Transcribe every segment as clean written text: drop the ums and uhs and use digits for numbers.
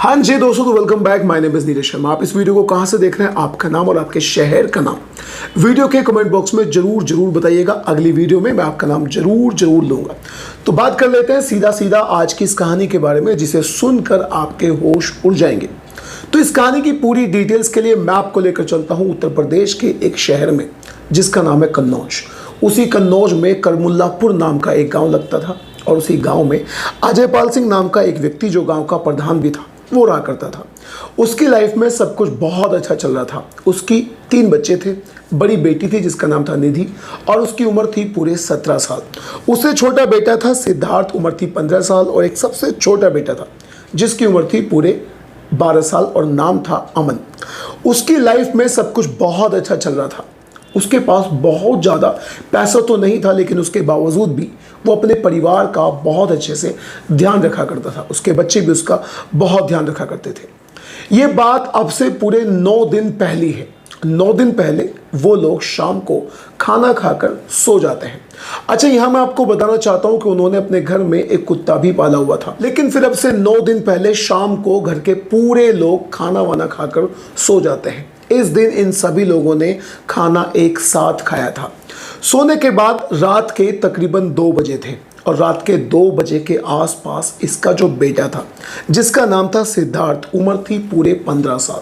हाँ जी दोस्तों, तो welcome back. My name is Neeraj Sharma. आप इस वीडियो को कहाँ से देख रहे हैं, आपका नाम और आपके शहर का नाम वीडियो के कमेंट बॉक्स में जरूर बताइएगा। अगली वीडियो में मैं आपका नाम जरूर लूंगा। तो बात कर लेते हैं सीधा आज की इस कहानी के बारे में, जिसे सुनकर आपके होश उड़ जाएंगे। तो इस कहानी की पूरी डिटेल्स के लिए मैं आपको लेकर चलता हूँ उत्तर प्रदेश के एक शहर में, जिसका नाम है कन्नौज। उसी कन्नौज में करमुल्लापुर नाम का एक गाँव लगता था, और उसी गाँव में अजयपाल सिंह नाम का एक व्यक्ति, जो गाँव का प्रधान भी था, वो रहा करता था। उसकी लाइफ में सब कुछ बहुत अच्छा चल रहा था। उसकी 3 बच्चे थे। बड़ी बेटी थी जिसका नाम था निधि, और उसकी उम्र थी पूरे 17 साल। उससे छोटा बेटा था सिद्धार्थ, उम्र थी 15 साल, और एक सबसे छोटा बेटा था जिसकी उम्र थी पूरे 12 साल और नाम था अमन। उसकी लाइफ में सब कुछ बहुत अच्छा चल रहा था। उसके पास बहुत ज़्यादा पैसा तो नहीं था, लेकिन उसके बावजूद भी वो अपने परिवार का बहुत अच्छे से ध्यान रखा करता था। उसके बच्चे भी उसका बहुत ध्यान रखा करते थे। ये बात अब से पूरे 9 दिन पहले है। 9 दिन पहले वो लोग शाम को खाना खाकर सो जाते हैं। अच्छा, यहाँ मैं आपको बताना चाहता हूँ कि उन्होंने अपने घर में एक कुत्ता भी पाला हुआ था, लेकिन फिर अब से 9 दिन पहले शाम को घर के पूरे लोग खाना वाना खाकर सो जाते हैं। इस दिन इन सभी लोगों ने खाना एक साथ खाया था। सोने के बाद रात के तकरीबन 2 बजे थे, और रात के 2 बजे के आसपास इसका जो बेटा था, जिसका नाम था सिद्धार्थ, उम्र थी पूरे 15 साल,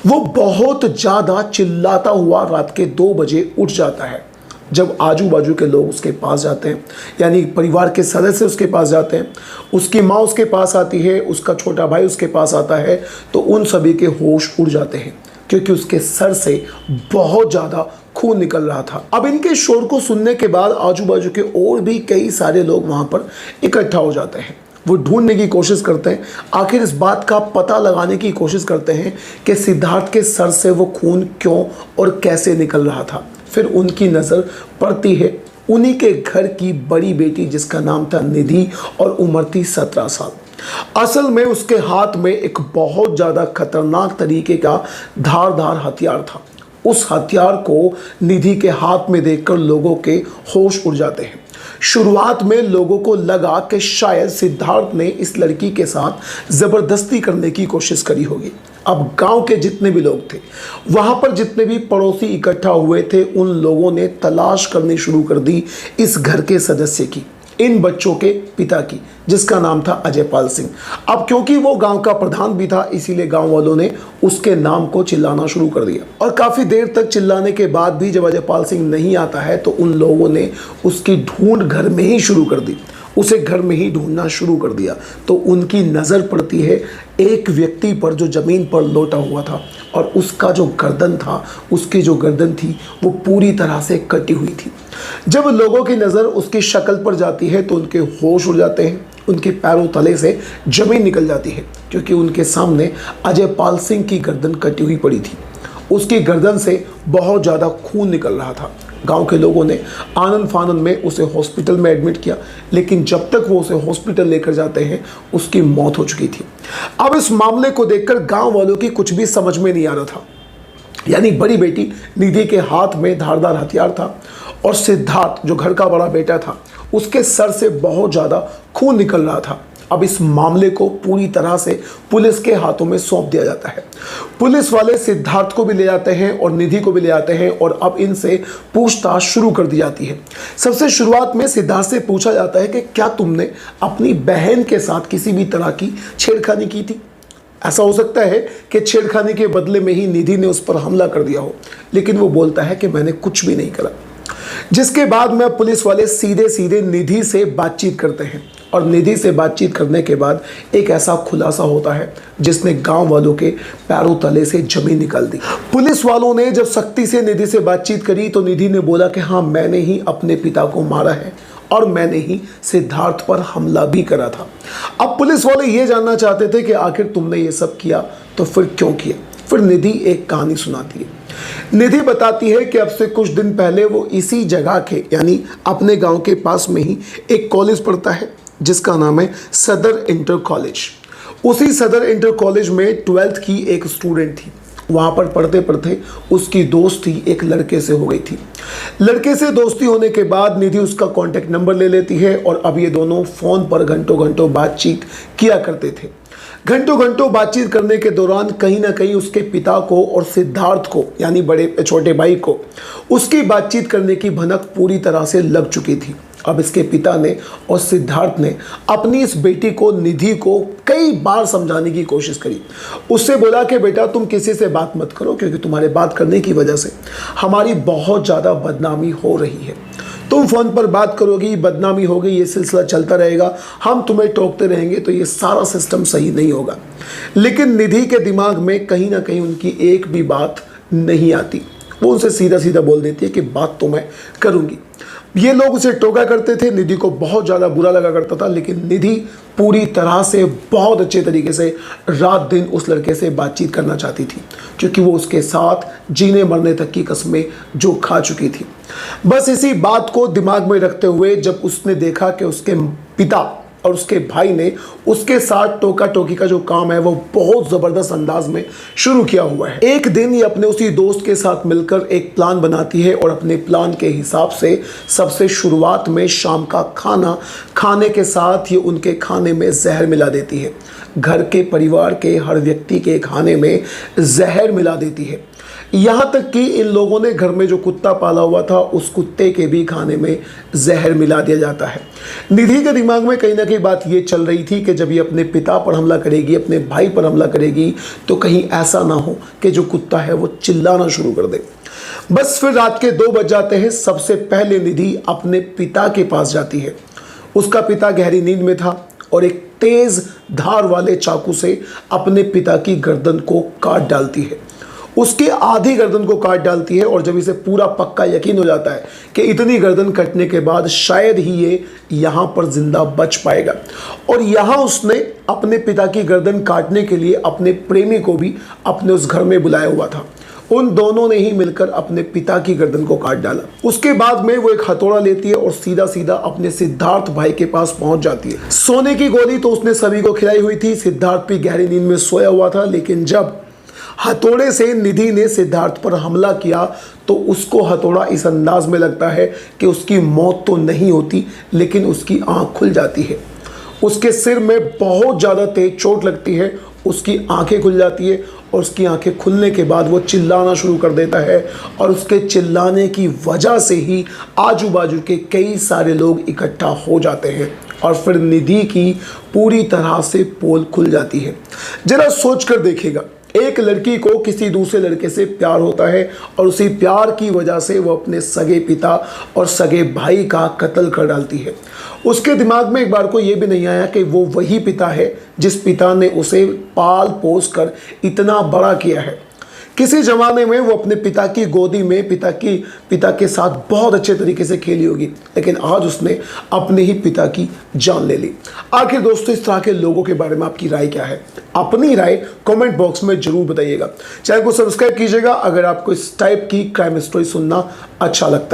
वो बहुत ज़्यादा चिल्लाता हुआ रात के 2 बजे उठ जाता है। जब आजू बाजू के लोग उसके पास जाते हैं, यानी परिवार के सदस्य उसके पास जाते हैं, उसकी माँ उसके पास आती है, उसका छोटा भाई उसके पास आता है, तो उन सभी के होश उड़ जाते हैं, क्योंकि उसके सर से बहुत ज़्यादा खून निकल रहा था। अब इनके शोर को सुनने के बाद आजू बाजू के और भी कई सारे लोग वहाँ पर इकट्ठा हो जाते हैं। वो ढूंढने की कोशिश करते हैं, आखिर इस बात का पता लगाने की कोशिश करते हैं कि सिद्धार्थ के सर से वो खून क्यों और कैसे निकल रहा था। फिर उनकी नज़र पड़ती है उन्हीं के घर की बड़ी बेटी, जिसका नाम था निधि, और उम्र थी 17 साल। असल में उसके हाथ में एक बहुत ज़्यादा खतरनाक तरीके का धारदार हथियार था। उस हथियार को निधि के हाथ में देखकर लोगों के होश उड़ जाते हैं। शुरुआत में लोगों को लगा कि शायद सिद्धार्थ ने इस लड़की के साथ ज़बरदस्ती करने की कोशिश करी होगी। अब गांव के जितने भी लोग थे, वहां पर जितने भी पड़ोसी इकट्ठा हुए थे, उन लोगों ने तलाश करनी शुरू कर दी इस घर के सदस्य की, इन बच्चों के पिता की, जिसका नाम था अजयपाल सिंह। अब क्योंकि वो गांव का प्रधान भी था, इसीलिए गांव वालों ने उसके नाम को चिल्लाना शुरू कर दिया। और काफ़ी देर तक चिल्लाने के बाद भी जब अजयपाल सिंह नहीं आता है, तो उन लोगों ने उसकी ढूंढ घर में ही शुरू कर दी। उसे घर में ही ढूंढना शुरू कर दिया, तो उनकी नज़र पड़ती है एक व्यक्ति पर जो ज़मीन पर लोटा हुआ था, और उसका जो गर्दन था, उसकी जो गर्दन थी, वो पूरी तरह से कटी हुई थी। जब लोगों की नज़र उसकी शक्ल पर जाती है, तो उनके होश उड़ जाते हैं, उनके पैरों तले से ज़मीन निकल जाती है, क्योंकि उनके सामने अजयपाल सिंह की गर्दन कटी हुई पड़ी थी। उसकी गर्दन से बहुत ज़्यादा खून निकल रहा था। गांव के लोगों ने आनन फानन में उसे हॉस्पिटल में एडमिट किया, लेकिन जब तक वो उसे हॉस्पिटल लेकर जाते हैं, उसकी मौत हो चुकी थी। अब इस मामले को देखकर गांव वालों की कुछ भी समझ में नहीं आ रहा था। यानी बड़ी बेटी निधि के हाथ में धारदार हथियार था, और सिद्धार्थ जो घर का बड़ा बेटा था, उसके सर से बहुत ज़्यादा खून निकल रहा था। अब इस मामले को पूरी तरह से पुलिस के हाथों में सौंप दिया जाता है। पुलिस वाले सिद्धार्थ को भी ले जाते हैं और निधि को भी ले जाते हैं, और अब इनसे पूछताछ शुरू कर दी जाती है। सबसे शुरुआत में सिद्धार्थ से पूछा जाता है कि क्या तुमने अपनी बहन के साथ किसी भी तरह की छेड़खानी की थी? ऐसा हो सकता है कि छेड़खानी के बदले में ही निधि ने उस पर हमला कर दिया हो, लेकिन वो बोलता है कि मैंने कुछ भी नहीं करा। जिसके बाद में पुलिस वाले सीधे निधि से बातचीत करते हैं, और निधि से बातचीत करने के बाद एक ऐसा खुलासा होता है जिसने गांव वालों के पैरों तले से जमीन निकाल दी। पुलिस वालों ने जब सख्ती से निधि से बातचीत करी, तो निधि ने बोला कि हाँ, मैंने ही अपने पिता को मारा है, और मैंने ही सिद्धार्थ पर हमला भी करा था। अब पुलिस वाले ये जानना चाहते थे कि आखिर तुमने ये सब किया तो फिर क्यों किया। फिर निधि एक कहानी सुनाती है। निधि बताती है कि अब से कुछ दिन पहले वो इसी जगह के, यानी अपने गांव के पास में ही एक कॉलेज पढ़ता है, जिसका नाम है सदर इंटर कॉलेज। उसी सदर इंटर कॉलेज में 12th की एक स्टूडेंट थी। वहाँ पर पढ़ते पढ़ते उसकी दोस्ती एक लड़के से हो गई थी। लड़के से दोस्ती होने के बाद निधि उसका कॉन्टैक्ट नंबर ले लेती है, और अब ये दोनों फ़ोन पर घंटों घंटों बातचीत किया करते थे। घंटों घंटों बातचीत करने के दौरान कहीं ना कहीं उसके पिता को और सिद्धार्थ को, यानी बड़े छोटे भाई को, उसकी बातचीत करने की भनक पूरी तरह से लग चुकी थी। अब इसके पिता ने और सिद्धार्थ ने अपनी इस बेटी को, निधि को, कई बार समझाने की कोशिश करी। उससे बोला कि बेटा तुम किसी से बात मत करो, क्योंकि तुम्हारे बात करने की वजह से हमारी बहुत ज़्यादा बदनामी हो रही है। तुम फ़ोन पर बात करोगी, बदनामी होगी, ये सिलसिला चलता रहेगा, हम तुम्हें टोकते रहेंगे, तो ये सारा सिस्टम सही नहीं होगा। लेकिन निधि के दिमाग में कहीं ना कहीं उनकी एक भी बात नहीं आती। वो उनसे सीधा सीधा बोल देती है कि बात तो मैं करूँगी। ये लोग उसे टोका करते थे, निधि को बहुत ज़्यादा बुरा लगा करता था, लेकिन निधि पूरी तरह से बहुत अच्छे तरीके से रात दिन उस लड़के से बातचीत करना चाहती थी, क्योंकि वो उसके साथ जीने मरने तक की कस्में जो खा चुकी थी। बस इसी बात को दिमाग में रखते हुए जब उसने देखा कि उसके पिता और उसके भाई ने उसके साथ टोका टोकी का जो काम है वो बहुत ज़बरदस्त अंदाज में शुरू किया हुआ है। एक दिन ये अपने उसी दोस्त के साथ मिलकर एक प्लान बनाती है और अपने प्लान के हिसाब से सबसे शुरुआत में शाम का खाना खाने के साथ ये उनके खाने में जहर मिला देती है। घर के परिवार के हर व्यक्ति के खाने में जहर मिला देती है। यहाँ तक कि इन लोगों ने घर में जो कुत्ता पाला हुआ था उस कुत्ते के भी खाने में जहर मिला दिया जाता है। निधि के दिमाग में कहीं ना कहीं बात ये चल रही थी कि जब ये अपने पिता पर हमला करेगी, अपने भाई पर हमला करेगी, तो कहीं ऐसा ना हो कि जो कुत्ता है वो चिल्लाना शुरू कर दे। बस फिर रात के 2 बज जाते हैं। सबसे पहले निधि अपने पिता के पास जाती है। उसका पिता गहरी नींद में था और एक तेज धार वाले चाकू से अपने पिता की गर्दन को काट डालती है। उसकी आधी गर्दन को काट डालती है और जब इसे पूरा पक्का यकीन हो जाता है कि इतनी गर्दन कटने के बाद शायद ही ये यहाँ पर जिंदा बच पाएगा, और यहाँ उसने अपने पिता की गर्दन काटने के लिए अपने प्रेमी को भी अपने उस घर में बुलाया हुआ था। उन दोनों ने ही मिलकर अपने पिता की गर्दन को काट डाला। उसके बाद में वो एक हथौड़ा लेती है और सीधा सीधा अपने सिद्धार्थ भाई के पास पहुंच जाती है। सोने की गोली तो उसने सभी को खिलाई हुई थी। सिद्धार्थ भी गहरी नींद में सोया हुआ था, लेकिन जब हथौड़े से निधि ने सिद्धार्थ पर हमला किया तो उसको हथौड़ा इस अंदाज में लगता है कि उसकी मौत तो नहीं होती, लेकिन उसकी आंख खुल जाती है। उसके सिर में बहुत ज़्यादा तेज चोट लगती है, उसकी आंखें खुल जाती है और उसकी आंखें खुलने के बाद वो चिल्लाना शुरू कर देता है, और उसके चिल्लाने की वजह से ही आजू बाजू के कई सारे लोग इकट्ठा हो जाते हैं और फिर निधि की पूरी तरह से पोल खुल जाती है। जरा सोच कर देखिएगा, एक लड़की को किसी दूसरे लड़के से प्यार होता है और उसी प्यार की वजह से वो अपने सगे पिता और सगे भाई का कत्ल कर डालती है। उसके दिमाग में एक बार को ये भी नहीं आया कि वो वही पिता है जिस पिता ने उसे पाल पोस कर इतना बड़ा किया है। किसी ज़माने में वो अपने पिता की गोदी में पिता के साथ बहुत अच्छे तरीके से खेली होगी, लेकिन आज उसने अपने ही पिता की जान ले ली। आखिर दोस्तों, इस तरह के लोगों के बारे में आपकी राय क्या है? अपनी राय कमेंट बॉक्स में जरूर बताइएगा। चैनल को सब्सक्राइब कीजिएगा अगर आपको इस टाइप की क्राइम स्टोरी सुनना अच्छा लगता है।